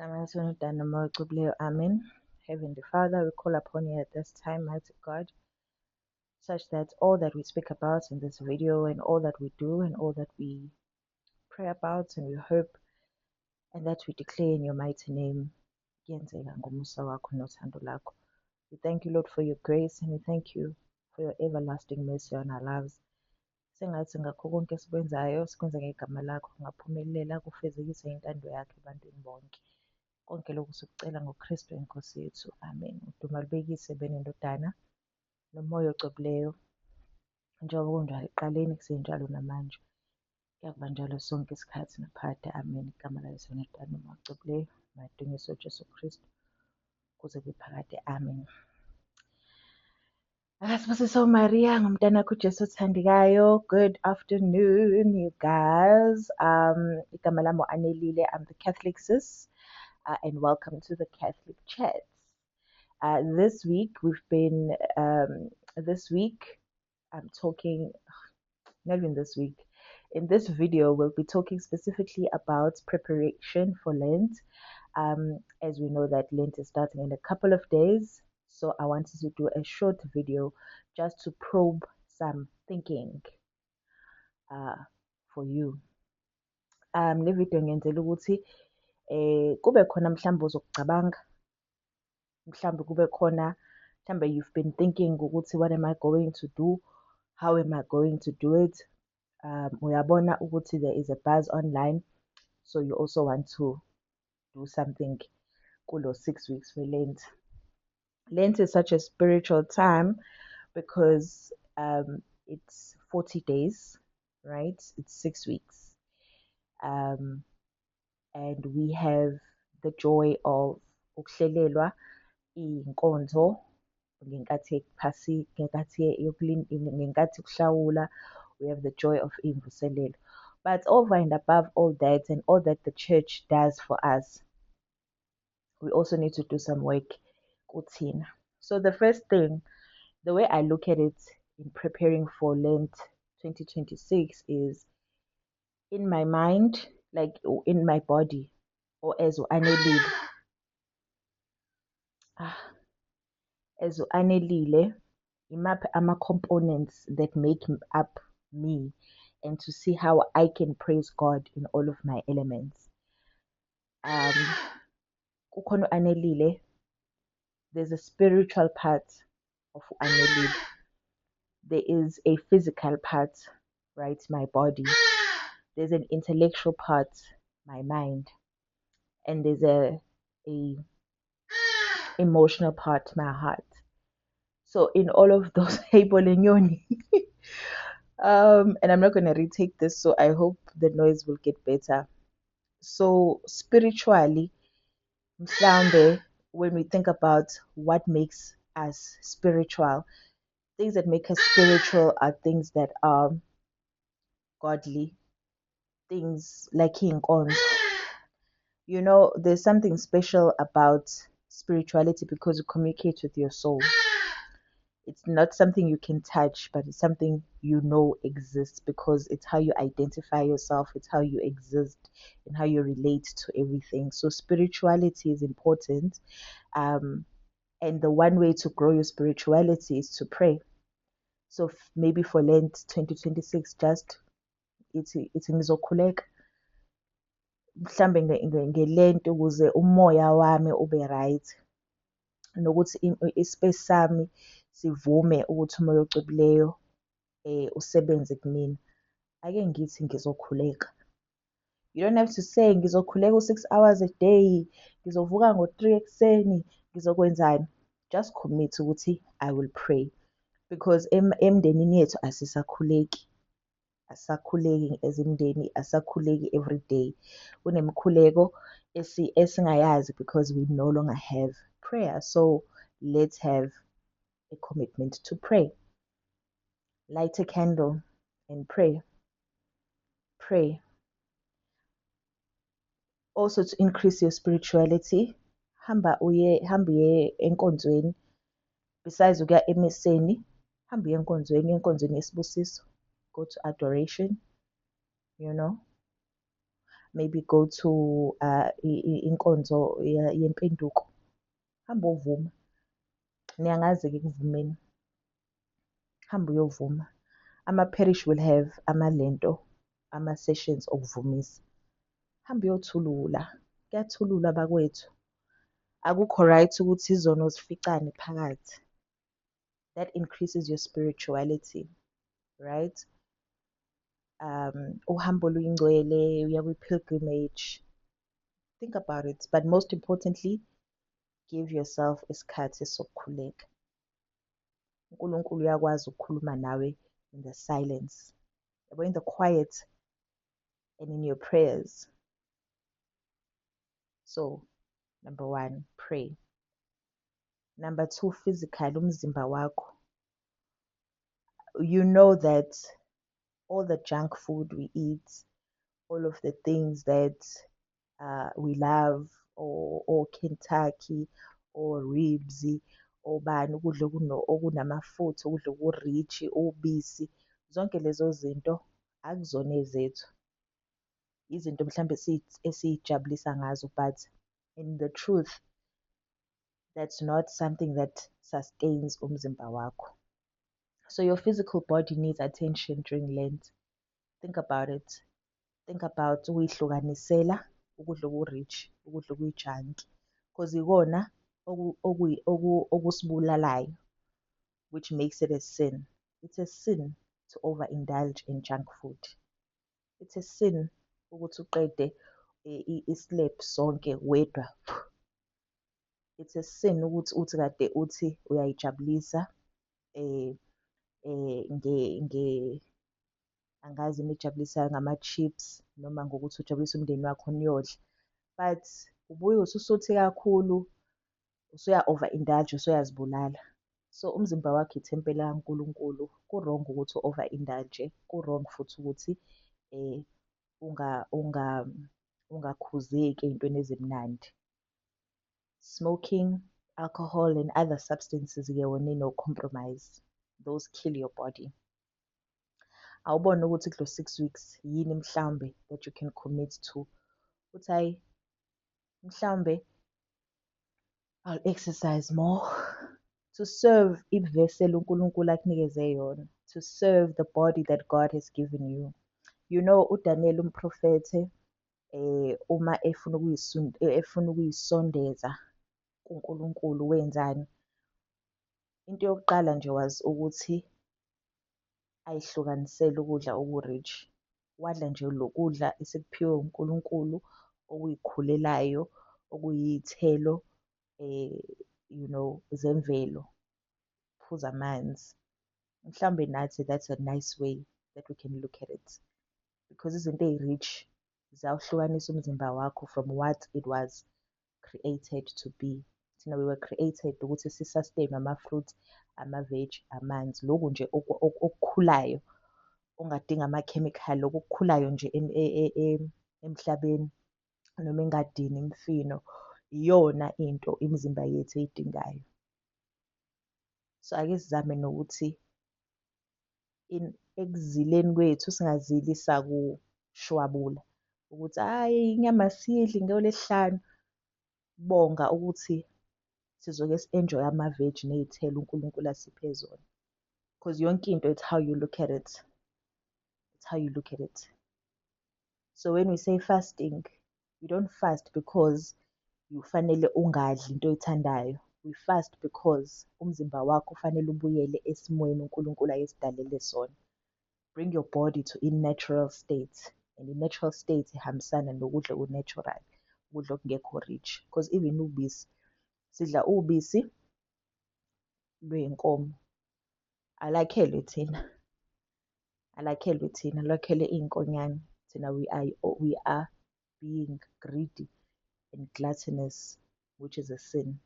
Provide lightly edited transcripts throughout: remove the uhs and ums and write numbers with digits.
Amen. Heavenly Father, we call upon you at this time, mighty God, such that all that we speak about in this video and all that we do and all that we pray about and we hope and that we declare in your mighty name. kuyenzeka ngomusa wakho nothando lakho. We thank you, Lord, for your grace and we thank you for your everlasting mercy on our lives. Sengathi ngakho konke esikwenzayo sikwenza ngegama lakho ngaphumelela kufezekise intando yakho ebantwini bonke. Konke lokhu sikucela ngoKristu inkosi yethu. Amen. Uduma lubekise benendodana nomoya ocwebileyo njengoba kunjalo ekuqaleni kusenjalo namanje. Kuyakuba njalo sonke isikhathi naphakade. Amen. Igama laYesu nedodana nomoya ocwebileyo madunyiswe uJesu Kristu kuze kube phakade. Amen. Akasibusiso Maria ngumntanakho uJesu othandekayo. Good afternoon, you guys. Igama lami Anelile. I'm the Catholic sis. And welcome to the Catholic Chats. This week I'm talking, not even this week, in this video we'll be talking specifically about preparation for Lent. As we know that Lent is starting in a couple of days, so I wanted to do a short video just to probe some thinking for you. Le video ngiyenzela ukuthi kube khona mhlawumbe uzokucabanga, mhlawumbe kube khona mhlawumbe you've been thinking ukuthi what am I going to do, how am I going to do it. Uyabona ukuthi there is a buzz online, so you also want to do something kulo 6 weeks for Lent. Lent is such a spiritual time because it's 40 days, right? It's 6 weeks. And we have the joy of ukuhlelelwa inkonzo ngenkathi kuhlawula. We have the joy of imvuselelo. But over and above all that and all that the church does for us, we also need to do some work kuthina. So the first thing, the way I look at it in preparing for Lent 2026 is in my mind, like in my body, or as anelile, imaphi ama-components that make up me, and to see how I can praise God in all of my elements. Kukhona anelile, there's a spiritual part of anelile. There is a physical part, right, my body. There's an intellectual part, my mind. And there's a emotional part, my heart. So in all of those, and I'm not going to retake this, so I hope the noise will get better. So spiritually, mhlawumbe, when we think about what makes us spiritual, things that make us spiritual are things that are godly, things like inkonzo. You know, there's something special about spirituality because you communicate with your soul. It's not something you can touch, but it's something you know exists because it's how you identify yourself, it's how you exist, and how you relate to everything. So spirituality is important. And the one way to grow your spirituality is to pray. So maybe for Lent 2026, just it's ngizokhuleka mhlambe ngelento ukuze umoya wami ube right, nokuthi ispace sami sivume ukuthi umoya ocwebileyo usebenze kumina. Ake ngithi ngizokhuleka. You don't have to say ngizokhuleka 6 hours a day, ngizovuka ngo-3 ekuseni, ngizokwenzani. Just commit ukuthi I will pray, because emndenini yethu asisakhuleki ezimndeni, asakhuleki every day. Kunemikhuleko esingayazi because we no longer have prayer. So let's have a commitment to pray. Light a candle and pray. Pray. Also to increase your spirituality, hamba uye enkonzweni. Besides ukuya emiseni, hamba uye enkonzweni yesibusiso. Go to adoration, you know. maybe go to inkonzo yempenduko. Hamba ovuma. Niyangazi-ke ekuvumeni. Hamba uyovuma. Ama-parish will have amalento, ama-sessions okuvumisa. Hamba uyothulula. Kuyathulula bakwethu. Akukho right ukuthi izono zificane phakathi. That increases your spirituality, right? Uhambo oluyingcwele, uya kwi-pilgrimage. Think about it. But most importantly, give yourself isikhathi sokukhuleka. uNkulunkulu uyakwazi ukukhuluma nawe in the silence, in the quiet and in your prayers. So, number 1, pray. Number 2, physical, umzimba wakho. You know that all the junk food we eat, all of the things that we love, or Kentucky, or ribs, or bani, ukudla okunamafutha, ukudla oku-rich, ubisi, zonke lezo zinto akuzona ezethu. Izinto mhlambe esiy'jabulisa ngazo, but in the truth, that's not something that sustains umzimba wakho. So your physical body needs attention during Lent. Think about it. Think about ukuyihlukanisela ukudla oku-rich, ukudla okuyi-junk, because ikona okusibulalayo, which makes it a sin. It's a sin to overindulge in junk food. It's a sin ukuthi uqede islep sonke wedwa. It's a sin ukuthi uthi kade uthi uyayijabulisa angazi nijabulisayo ngama-chips noma ngokuthi ujabulise umndeni wakho niyodla, but ubuye usuthi kakhulu, usuya-overindulge, usuyazibulala. So umzimba wakho ithempeli likaNkulunkulu. Ku-wrong ukuthi u-overindulge, ku-wrong futhi ukuthi ungakhuzeki ey'ntweni ezimnandi. Smoking, alcohol and other substances-ke wona ino-compromise. Those kill your body. Awubona ukuthi kulo 6 weeks yini mhlawumbe that you can commit to. Uthi hayi mhlawumbe I'll exercise more to serve ivessel uNkulunkulu akunikeze yona, to serve the body that God has given you. You know, uDaniel umprofethe uma efuna ukuyisondeza kuNkulunkulu wenzani? Into yokuqala nje wazi ukuthi ayihlukanisele ukudla oku-rich. Wadla nje lokudla esekuphiwe uNkulunkulu okuyikhulelayo, okuyiy'thelo zemvelo, phuza amanzi. Mhlawumbe nathi that's a nice way that we can look at it, because izinto eyi-rich ziyawuhlukanisa umzimba wakho from what it was created to be. Thina we were created ukuthi si-sustain ama-fruits, ama-veg, amanzi, lokhu nje okukhulayo ongadinga amakhemikhali, lokhu okukhulayo nje emhlabeni noma engadini, imifino, iyona into imizimba yethu eyidingayo. So ake sizame nokuthi ekuzileni kwethu singazili sakushwabula ukuthi hhayi inyama asiyidli ngolesihlanu. Bonga ukuthi sizoke si-enjoy ama-veg ney'thelo uNkulunkulu asiphe zona, because yonke into it's how you look at it. It's how you look at it. So when we say fasting, we don't fast because ufanele ungadli into oyithandayo. We fast because umzimba wakho ufanele ubuyele esimweni uNkulunkulu ayesidalele sona. Bring your body to a natural state, and the natural state ihambisana nokudla oku-natural, ukudla okungekho rich, because even ubisi, sidla ubisi lwey'nkomo, alakhelwe thina, lwakhelwe iy'nkonyane. Thina we are being greedy and gluttonous, which is a sin.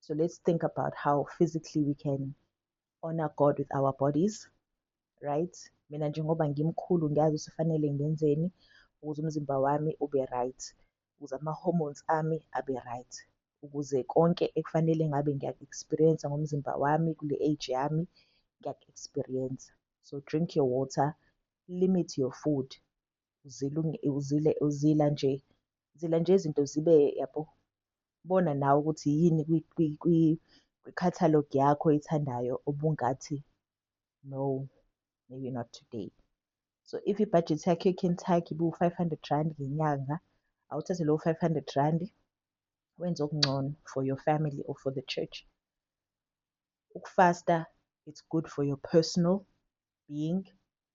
So let's think about how physically we can honor God with our bodies, right? Mina njengoba ngimkhulu ngiyazi ukuthi fanele ngenzeni ukuze umzimba wami ube right, ukuze ama-hormones ami abe right, ukuze konke ekufanele ngabe ngiyaku-experience ngomzimba wami kule age yami ngiyaku-experience. So drink your water, limit your food. uzila nje izinto zibe yabo. Bona nawe ukuthi yini kwi-catalogue yakho oyithandayo obungathi no, maybe not today. So if i-budget yakho ye-Kentucky ibu-R500 ngenyanga, awuthathe lowo R500 wenze okungcono for your family or for the church. Ukufasta, it's good for your personal being,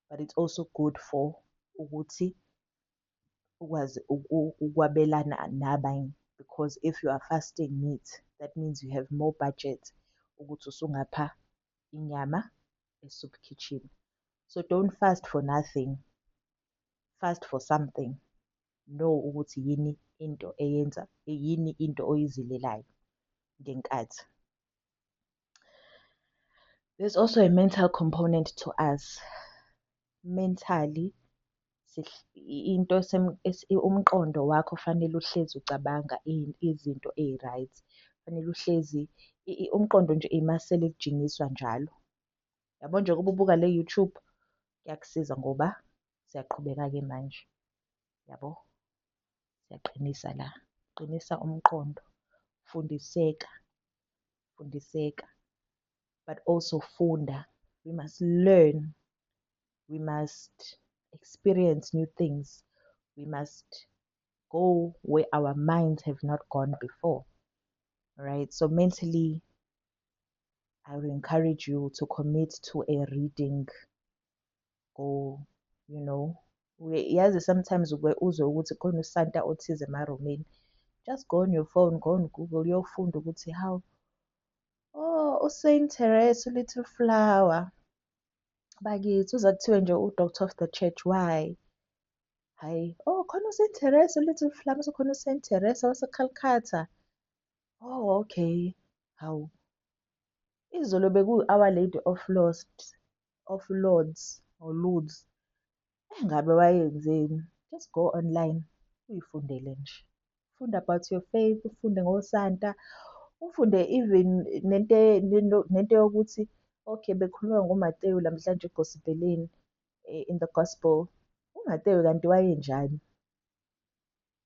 but it's also good for ukuthi ukwazi ukwabelana nabanye, because if you are fasting meat, that means you have more budget ukuthi usungapha inyama e-soup kitchen. So don't fast for nothing, fast for something. Know ukuthi yini into oyizilelayo ngenkathi. There's also a mental component to us. Mentally, umqondo wakho fanele uhlezi ucabanga izinto right. Fanele uhlezi umqondo nje imasela elijingiswa njalo. Yabo nje kuba ubuka le YouTube kuyakusiza ngoba siyaqhubeka-ke manje. Yabo, siyaqinisa la, qinisa umqondo, fundiseka, but also funda. We must learn, we must experience new things, we must go where our minds have not gone before. All right, so mentally, I will encourage you to commit to a reading goal. You know, yazi sometimes uzwe ukuthi khona usanta othize emaromeni. Just go on your phone, go on Google, uyofunda ukuthi how, uSaint Teresa, little flower. Bakithi uza kuthiwe nje u-Doctor of the Church. Why? Hayi, khona uSaint Teresa, little flower, so khona uSaint Teresa wase-Calcutta. Okay. Hawu. Izolo beku-Our Lady of Lords or Lourdes. Engabe wayenzeni? Just go online, uyifundele nje. Funda about your faith, ufunde ngosanta, ufunde even nento yokuthi okay bekhuluma ngoMateyu namhlanje egospelini, in the gospel. uMateyu kanti wayenjani?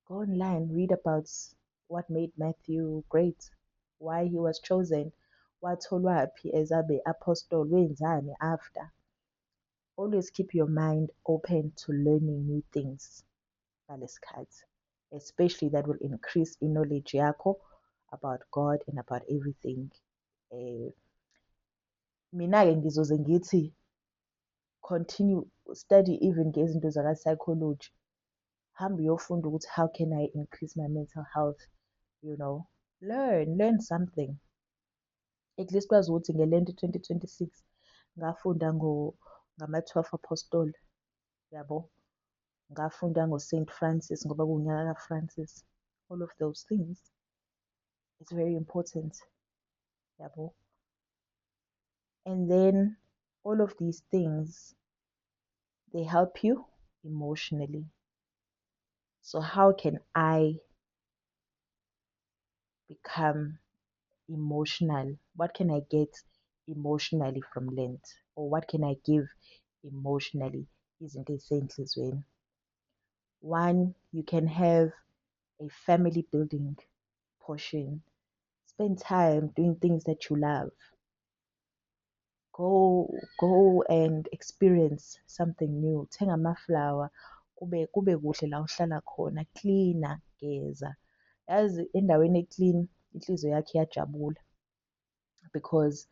Go online, read about what made Matthew great, why he was chosen, watholwaphi as abe apostle, wenzani after. Always keep your mind open to learning new things ngalesikhathi, especially that will increase knowledge yakho about God and about everything. Mina-ke ngizoze ngithi continue study even ngezinto zaka-psychology. Hamba uyofunda ukuthi how can I increase my mental health, you know. Learn something. At least wazi ukuthi ngelento 2026 ngafunda ngama-12 apostoli, yabo. Ngafunda ngo-Saint Francis ngoba kuwunyaka kaFrancis. All of those things, it's very important, yabo. And then all of these things, they help you emotionally. So how can I become emotional? What can I get emotionally from Lent? Or what can I give emotionally? Izinto ey'senhlizweni. One, you can have a family building portion. Spend time doing things that you love. Go and experience something new. Thenga amaflower, kube kuhle la uhlala khona, cleaner, geza. Yazi endaweni eclean inhliziyo yakho iyajabula, because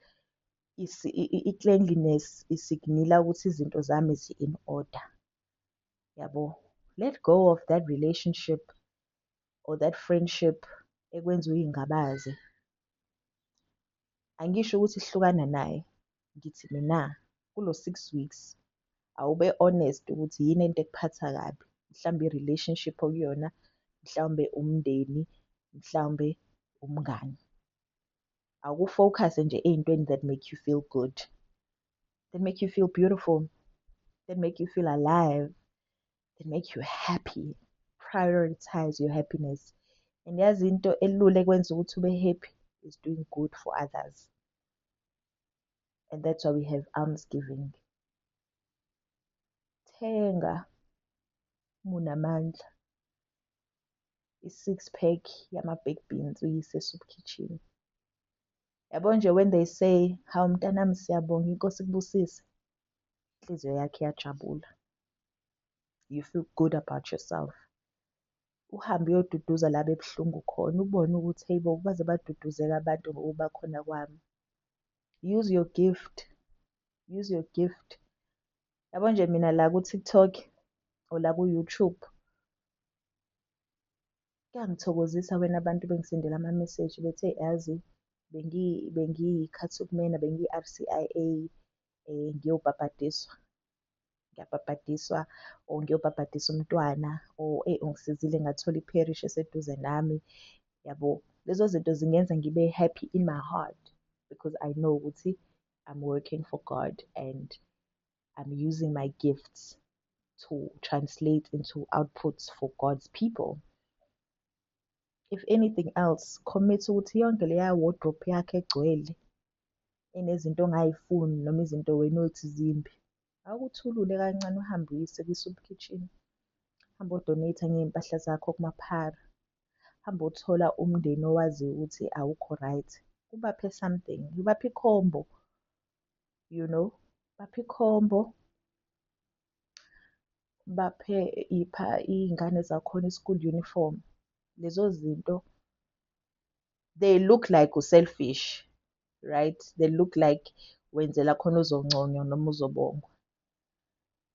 i-cleanliness isignila ukuthi izinto zami zi-in order. Yabo. Let go of that relationship or that friendship ekwenza uyingabaze. Angisho ukuthi hlukana naye. Ngithi mina kulo 6 weeks awube honest ukuthi yini into ekuphatha kabi. Mhlawumbe i-relationship okuyona, mhlawumbe umndeni, mhlawumbe umngani. Awukufocus nje ey'ntweni that make you feel good, that make you feel beautiful, that make you feel alive, that make you happy. Prioritize your happiness. And yazi into elula ekwenza ukuthi ube happy is doing good for others. And that's why we have almsgiving. Thenga uma unamandla, i-six pack yama-baked beans uyise e-soup kitchen. Yabo nje when they say, hawu mntanami siyabonga inkosi ikubusise, inhliziyo yakho iyajabula. You feel good about yourself. Uhambe uyoduduza la bebuhlungu khona, ubone ukuthi hey bo baze baduduzeka abantu ngokuba khona kwami. Use your gift. Use your gift. Yabo nje mina la ku-TikTok or la ku-YouTube kuyangithokozisa when abantu bengisendela ama-message bethe yazi bengiyi-Khathukmena bengiyi-RCIA ngiyobhabhadiswa. Ngiyabhabhadiswa or ngiyobhabhadisa umntwana or ungisizile ngathola i-parish eseduze nami. Yabo lezo zinto zingenza ngibe happy in my heart because I know ukuthi I'm working for God and I'm using my gifts to translate into outputs for God's people. If anything else, commit ukuthi yonke leya wardrobe yakhe egcwele enezinto ongayifuni noma izinto wena othi zimbi, akuthulule kancane uhambe uyise kwi-soup kitchen. Hambe udonate ngey'mpahla zakho kumaphara. Hambe uthola umndeni owaziyo ukuthi awukho right. Ubaphe something, ubaphe ikhombo, you know, baphe ikhombo, baphe iy'ngane zakhona i-school uniform. Lezo zinto they look like u-selfish, right? They look like wenzela khona uzonconywa noma uzobongwa.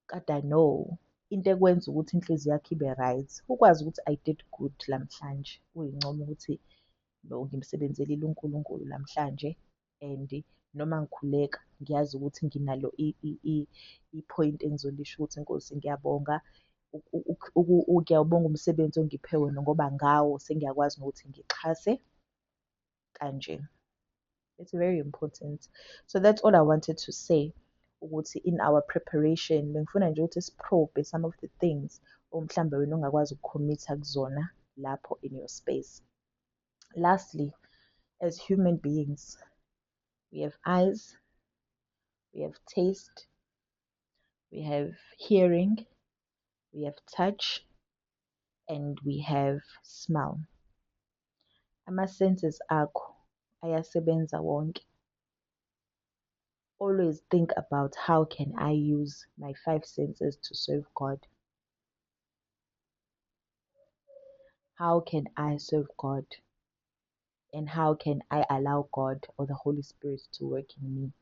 Kodwa no, into ekwenza ukuthi inhliziyo yakho ibe right, ukwazi ukuthi I did good lamhlanje. Uy'ncoma ukuthi no ngimsebenzelile uNkulunkulu lamhlanje and noma ngikhuleka ngiyazi ukuthi nginalo i-point engizolisho ukuthi Nkosi ngiyabonga. Ngiyawubonga umsebenzi ongiphe wona ngoba ngawo sengiyakwazi nokuthi ngixhase kanje. It's very important. So that's all I wanted to say. Ukuthi in our preparation bengifuna nje ukuthi siprobe some of the things mhlambe wena ongakwazi ukukhomitha kuzona lapho in your space. Lastly, as human beings, we have eyes, we have taste, we have hearing, we have touch, and we have smell. Ama-senses akho ayasebenza wonke. Always think about how can I use my five senses to serve God? How can I serve God? And how can I allow God or the Holy Spirit to work in me?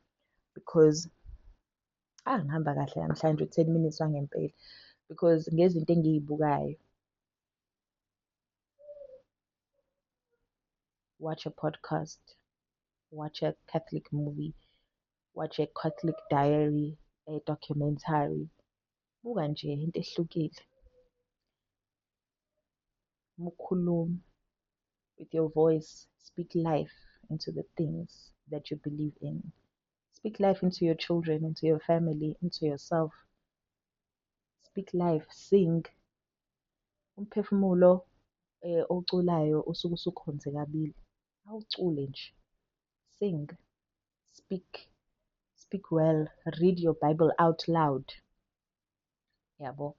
Because ngihamba kahle namhlanje 10 minutes wangempela because ngezinto engiy'bukayo, watch a podcast, watch a Catholic movie, watch a Catholic diary, a documentary. Buka nje into ehlukile. Mukhuluma with your voice, speak life into the things that you believe in. Speak life into your children, into your family, into yourself. Speak life, sing. Umphefumulo oculayo usuke usukhonze kabili. Awucule nje. Sing. Speak well. Read your Bible out loud. Yabo.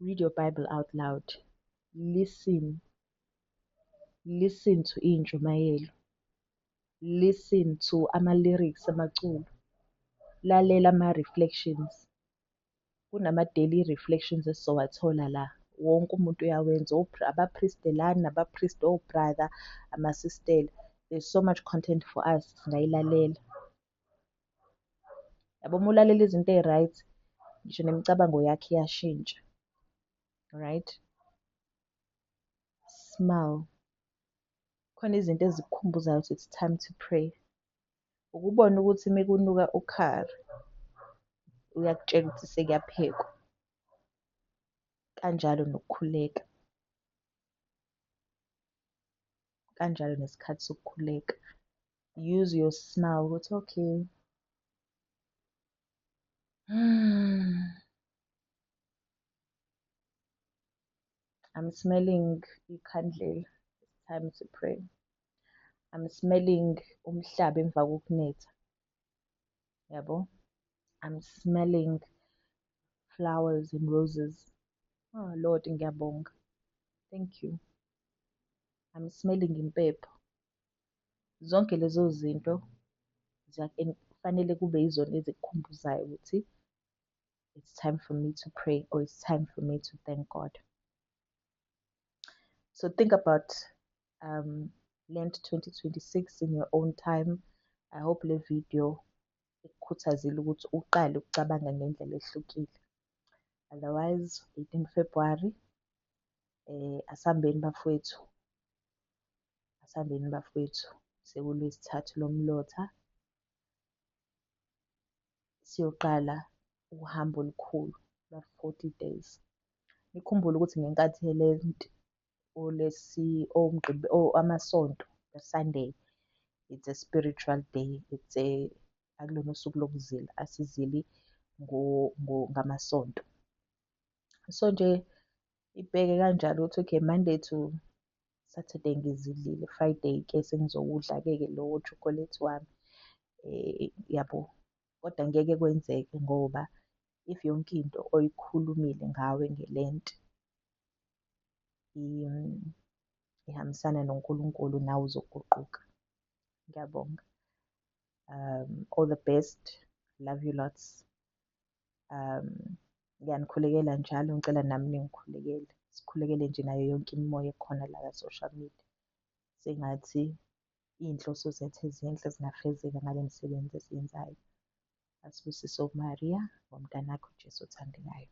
Read your Bible out loud. Listen to iy'ntshumayelo. Listen to ama-lyrics amaculo. Lalela ama-reflections. Kunama-daily reflections esizowathola la. Wonke umuntu uyawenza. Abapristi lana, nabapristi o-brother, amasistela. There's so much content for us singayilalela. Yabo uma ulalela izinto ey'-right, ngisho nemicabango yakho iyashintsha. Right? Smile. Khona izinto ezikukhumbuzayo ukuthi it's time to pray. Ukubona ukuthi mekunuka ukhari, uyakutshela ukuthi sekuyaphekwa. Kanjalo nokukhuleka. Kanjalo nesikhathi sokukhuleka. Use your smile ukuthi okay. I'm smelling ikhandlela. It's time to pray. I'm smelling umhlaba emva kokunetha. Yabo? I'm smelling flowers and roses. Oh Lord, ngiyabonga. Thank you. I'm smelling impepho. Zonke lezo zinto kufanele kube yizona ezikukhumbuzayo ukuthi it's time for me to pray or it's time for me to thank God. So think about Lent 2026 in your own time. I hope le video ikukhuthazile ukuthi uqale ukucabanga ngendlela ehlukile. Otherwise, 18 February, asambeni bafowethu, sekuLwesithathu loMlotha, siyoqala uhambo olukhulu lwa-40 days. Nikhumbule ukuthi ngenkathi ye-Lent amasonto, the Sunday, it's a spiritual day. Akulona usuku lokuzila, asizili ngamasonto. So nje ibheke kanjalo ukuthi okay, Monday to Saturday ngizilile, Friday-ke sengizokudla-ke lowo chocolate wami. Yabo, kodwa ngeke kwenzeke ngoba if yonke into oyikhulumile ngawe nge-Lent ihambisana noNkulunkulu, nawe uzoguquka. Ngiyabonga. All the best. Love you lots. Ngiyanikhulekela njalo, ngicela nami ningikhulekele. Sikhulekele nje nayo yonke imimoya ekhona la ka-social media. Sengathi iy'nhloso zethu ezinhle zingafezeka ngale misebenzi esiyenzayo. Asibusiso Maria, ngomntanakho uJesu othandekayo.